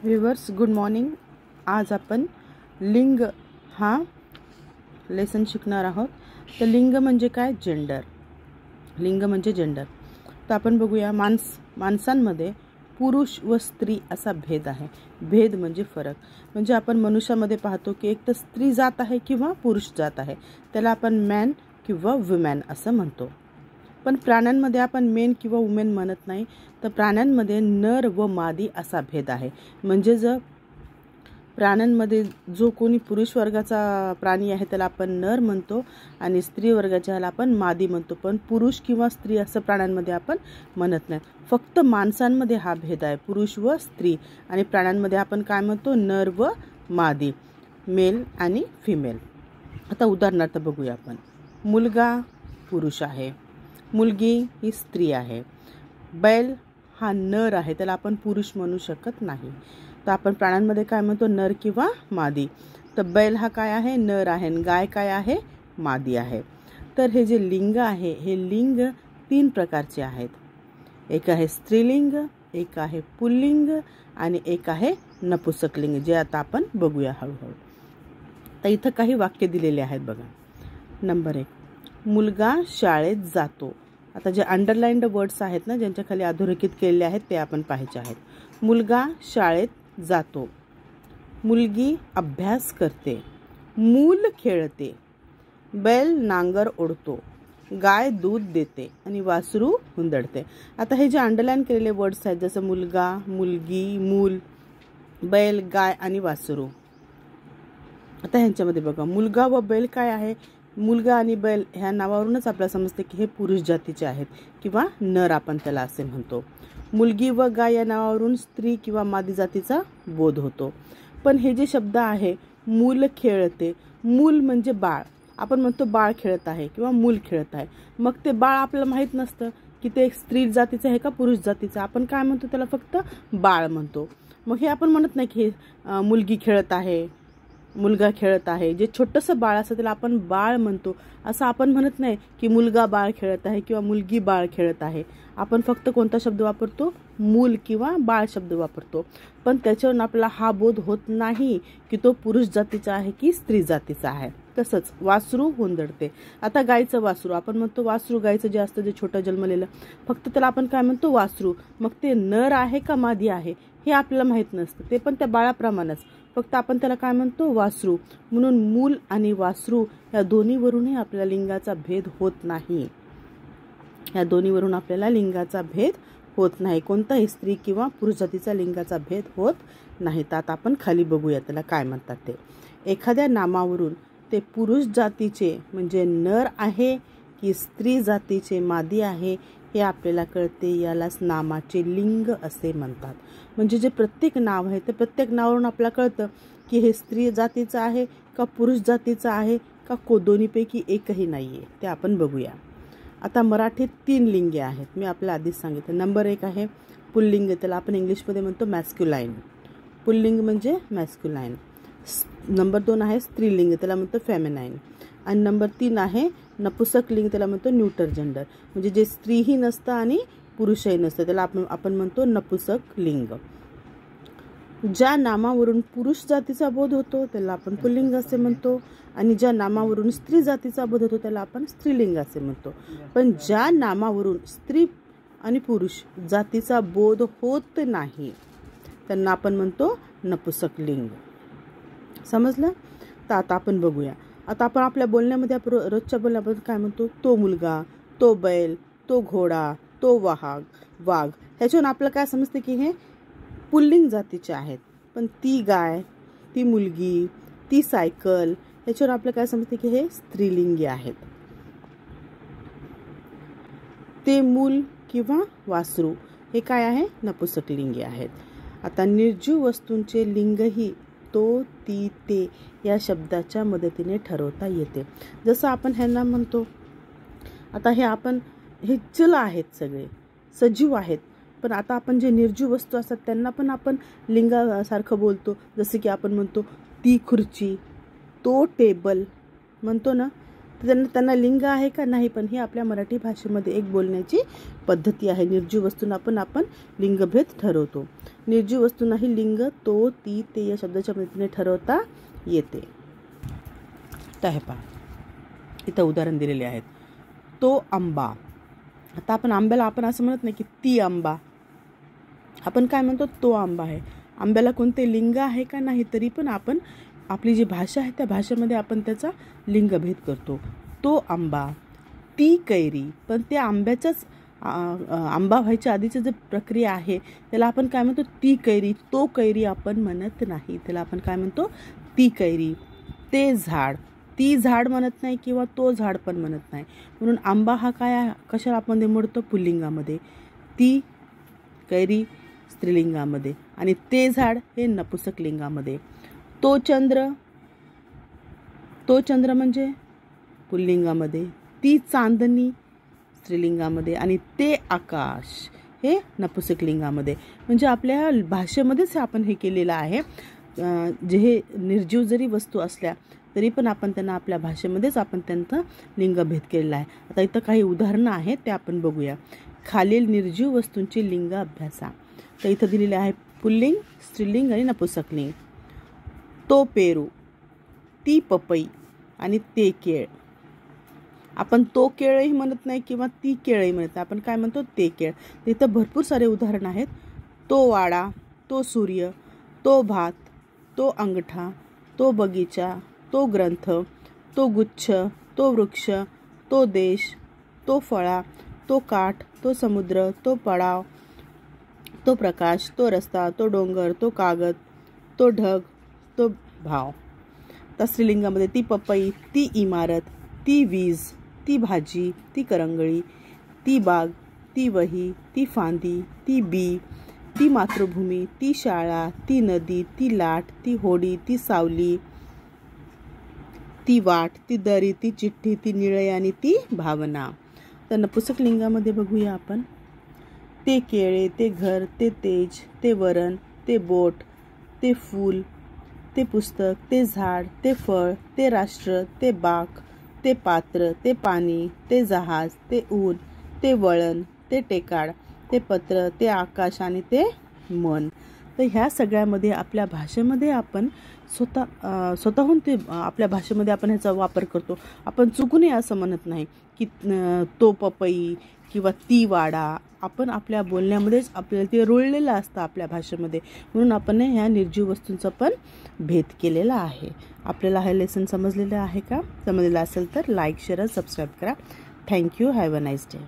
Viewers, good morning. आज आपण लिंग हा लेसन शिकणार आहोत. तर लिंग म्हणजे काय? जेंडर. लिंग म्हणजे जेंडर. तर आपण बघूया, माणसांमध्ये पुरुष व स्त्री असा भेद आहे. भेद म्हणजे फरक. म्हणजे आपण मनुष्यामध्ये पाहतो की एक तर स्त्री जात आहे किंवा पुरुष जात आहे, त्याला आपण मॅन किंवा वुमॅन असं म्हणतो. पण प्राण्यांमध्ये आपण मेन किंवा वुमेन म्हणत नाही. तर प्राण्यांमध्ये नर व मादी असा भेद आहे. म्हणजे जर प्राण्यांमध्ये जो कोणी पुरुष वर्गाचा प्राणी आहे त्याला आपण नर म्हणतो आणि स्त्री वर्गाच्याला आपण मादी म्हणतो. पण पुरुष किंवा स्त्री असं प्राण्यांमध्ये आपण म्हणत नाही. फक्त माणसांमध्ये हा भेद आहे, पुरुष व स्त्री. आणि प्राण्यांमध्ये आपण काय म्हणतो? नर व मादी, मेल आणि फिमेल. आता उदाहरणार्थ बघूया आपण. मुलगा पुरुष आहे, मुलगी ही स्त्री आहे. बैल हा नर आहे, त्याला आपण पुरुष म्हणू शकत नाही. तर आपण प्राण्यांमध्ये काय म्हणतो? नर किंवा मादी. तर बैल हा काय आहे? नर आहे. गाय काय आहे? मादी आहे. तर हे जे लिंग आहे, हे लिंग 3 प्रकारचे आहेत. एक आहे स्त्रीलिंग, एक आहे पुल्लिंग आणि एक आहे नपुंसकलिंग, जे आता आपण बघूया हळूहळू. तर इथं काही वाक्य दिलेले आहेत बघा. नंबर 1, मुलगा शाळेत जातो. आता जे अंडरलाइन्ड वर्ड्स आहेत ना, ज्यांच्या खाली अधोरेखित केलेले आहेत, ते आपण पाहायचे आहेत. मुलगा शाळेत जातो, मुलगी अभ्यास करते, मूल खेळते, बैल नांगर ओढतो, गाय दूध देते आणि वासरू हुंदडते. आता हे जे अंडरलाइन केलेले वर्ड्स आहेत, जसं मुलगा, मुलगी, मूल, बैल, गाय आणि वासरू. आता ह्यांच्यामध्ये बघा, मुलगा व बैल काय आहे? मुलगा आणि बैल ह्या नावावरूनच आपल्याला समजते की हे पुरुष जातीचे आहेत किंवा नर आपण त्याला असे म्हणतो. मुलगी व गाय या नावावरून स्त्री किंवा मादी जातीचा बोध होतो. पण हे जे शब्द आहे, मूल खेळते, मूल म्हणजे बाळ. आपण म्हणतो बाळ खेळत आहे किंवा मूल खेळत आहे. मग ते बाळ आपल्याला माहीत नसतं की ते स्त्री जातीचं आहे का पुरुष जातीचं. आपण काय म्हणतो? त्याला फक्त बाळ म्हणतो. मग हे आपण म्हणत नाही की हे मुलगी खेळत आहे, मुलगा खेळत आहे. जे छोटंसं बाळ असतं त्याला आपण बाळ म्हणतो. असं आपण म्हणत नाही की मुलगा बाळ खेळत आहे किंवा मुलगी बाळ खेळत आहे. आपण फक्त कोणता शब्द वापरतो? मूल किंवा बाळ शब्द वापरतो. पण त्याच्यावरून आपल्याला हा बोध होत नाही की तो पुरुष जातीचा आहे की स्त्री जातीचा आहे. तसंच वासरू हुंदडते. आता गायचं वासरू आपण म्हणतो, वासरू गायचं जे असतं, जे छोटं जन्मलेलं, फक्त त्याला आपण काय म्हणतो? वासरू. मग ते नर आहे का मादी आहे हे आपल्याला माहीत नसतं. ते पण त्या बाळाप्रमाणेच, फक्त आपण त्याला काय म्हणतो? वासरू. म्हणून मूल आणि वासरू या दोन्हीवरूनही आपल्याला लिंगाचा भेद होत नाही. या दोन्हीवरून आपल्याला लिंगाचा भेद होत नाही. कोणताही स्त्री किंवा पुरुष जातीचा लिंगाचा भेद होत नाही. तर आता आपण खाली बघूया त्याला काय म्हणतात ते. एखाद्या नामावरून ते पुरुष जातीचे म्हणजे नर आहे की स्त्री जातीचे मादी आहे हे आपल्याला कळते. यालाच नामाचे लिंग असे म्हणतात. म्हणजे जे प्रत्येक नाव आहे ते प्रत्येक नावावरून आपल्याला कळतं की हे स्त्री जातीचं आहे का पुरुष जातीचं आहे का दोन्हीपैकी एकही नाही आहे. ते आपण बघूया. आता मराठीत 3 लिंगे आहेत, मी आपल्याला आधीच सांगितलं. नंबर 1 आहे पुल्लिंग, त्याला आपण इंग्लिशमध्ये म्हणतो मॅस्क्युलाइन. पुल्लिंग म्हणजे मॅस्क्युलाइन. नंबर 2 आहे स्त्रीलिंग, त्याला म्हणतो फेमिनाइन. आणि नंबर 3 आहे नपुंसकलिंग, त्याला म्हणतो न्यूटर जेंडर. म्हणजे जे स्त्रीही नसतं आणि पुरुषही नसतं त्याला आपण म्हणतो नपुंसकलिंग. ज्या नामावरून पुरुष जातीचा बोध होतो त्याला आपण पुल्लिंग असे म्हणतो आणि ज्या नामावरून स्त्री जातीचा बोध होतो त्याला आपण स्त्रीलिंग असे म्हणतो. पण ज्या नामावरून स्त्री आणि पुरुष जातीचा बोध होत नाही त्यांना आपण म्हणतो नपुंसकलिंग. समजलं? तर आता आपण बघूया. आता आपण आपल्या बोलण्यामध्ये रोजच्या बोलण्याबद्दल काय म्हणतो? तो मुलगा, तो बैल, तो घोडा, तो वाघ. ह्याच्यावरून आपल्याला काय समजते की हे पुल्लिंग जातीचे आहेत. पण ती गाय, ती मुलगी, ती सायकल, ह्याच्यावर आपल्याला काय समजते की हे स्त्रीलिंगी आहेत. ते मूल किंवा वासरू हे काय आहे? नपुंसकलिंगी आहेत. आता निर्जीव वस्तूंचे लिंगही तो, ती, ते या शब्दाच्या मदतीने ठरवता येते. जसं आपण ह्यांना म्हणतो, आता हे चल आहेत, सगळे सजीव आहेत. पण आता आपण जे निर्जीव वस्तू असतात त्यांना पण आपण लिंगासारखं बोलतो. जसं की आपण म्हणतो ती खुर्ची, तो टेबल म्हणतो ना. तर त्यांना लिंग आहे का नाही, पण ही आपल्या मराठी भाषेमध्ये एक बोलण्याची पद्धती आहे. निर्जीव वस्तूंना आपण लिंगभेद ठरवतो. निर्जीव वस्तूंनाही लिंग तो, ती, ते या शब्दाच्या मदतीने ठरवता येते. तर हे पहा, इथं उदाहरण दिलेले आहेत. तो आंबा. आता आपण आंब्याला आपण असं म्हणत नाही की ती आंबा, आपण काय म्हणतो, तो आंबा आहे. आंब्याला कोणते लिंग आहे का नाही, तरी पण आपण आपली जी भाषा आहे त्या भाषेमध्ये आपण त्याचा लिंगभेद करतो. तो आंबा. ती कैरी. पण त्या आंब्याचाच आंबा व्हायच्या आधीची जी प्रक्रिया आहे त्याला आपण काय म्हणतो, ती कैरी. तो कैरी आपण म्हणत नाही, त्याला आपण काय म्हणतो, ती कैरी. ते झाड. ती झाड म्हणत नाही किंवा तो झाड पण म्हणत नाही. म्हणून आंबा हा काय कशाला आपण मोडतो, पुल्लिंगामध्ये. ती कैरी स्त्रीलिंगामध्ये आणि ते झाड हे नपुसक लिंगामध्ये. तो चंद्र. तो चंद्र म्हणजे पुल्लिंगामध्ये. ती चांदणी स्त्रीलिंगामध्ये आणि ते आकाश हे नपुसक लिंगामध्ये. म्हणजे आपल्या भाषेमध्येच आपण हे केलेलं आहे. जे हे निर्जीव जरी वस्तू असल्या तरी पण आपण त्यांना आपल्या भाषेमध्येच आपण त्यांचा लिंगभेद केलेला आहे. आता इथं काही उदाहरणं आहेत ते आपण बघूया. खालील निर्जीव वस्तूंची लिंग अभ्यासा. तर इथं दिलेले आहे पुल्लिंग, स्त्रीलिंग आणि नपुसकलिंग. तो पेरू. ती पपई आणि ते केळ. आपण तो केळही म्हणत नाही किंवा ती केळही म्हणत नाही, आपण काय म्हणतो, ते केळ. इथं भरपूर सारे उदाहरण आहेत. तो वाडा. तो सूर्य. तो भात. तो अंगठा. तो बगीचा. तो ग्रंथ. तो गुच्छ. तो वृक्ष. तो देश. तो फळा. तो काठ. तो समुद्र. तो पडाव. तो प्रकाश. तो रस्ता. तो डोंगर. तो कागद. तो ढग. तो भाव. तर स्त्रीलिंगामध्ये ती पपई. ती इमारत. ती वीज. ती भाजी. ती करंगळी. ती बाग. ती वही. ती फांदी. ती बी. ती मातृभूमी. ती शाळा. ती नदी. ती लाट. ती होडी. ती सावली. ती वाट. ती दरी. ती चिठ्ठी. ती निळई आणि ती भावना. तर नपुसक लिंगामध्ये बघूया आपण. ते केळे. ते घर. ते तेज. ते वरण. ते बोट. ते फूल. ते पुस्तक. ते झाड. ते फळ. ते राष्ट्र. ते बाक. ते पात्र. ते पाणी. ते जहाज. ते ऊन. ते वळण. ते टेकाड. ते पत्र. ते आकाश आणि ते मन. तर ह्या सगळ्यामध्ये आपल्या भाषेमध्ये आपण स्वतःहून ते आपल्या भाषेमध्ये आपण ह्याचा वापर करतो. आपण चुकूनही असं म्हणत नाही की तो पपई किंवा ती वाडा. आपण आपल्या बोलण्यामध्येच आपल्याला ते रुळलेलं असतं आपल्या भाषेमध्ये. म्हणून आपण ह्या निर्जीव वस्तूंचा पण भेद केलेला आहे. आपल्याला हे लेसन समजलेलं आहे का? समजलेलं असेल तर लाईक, शेअर, सबस्क्राईब करा. Thank you. Have a nice day.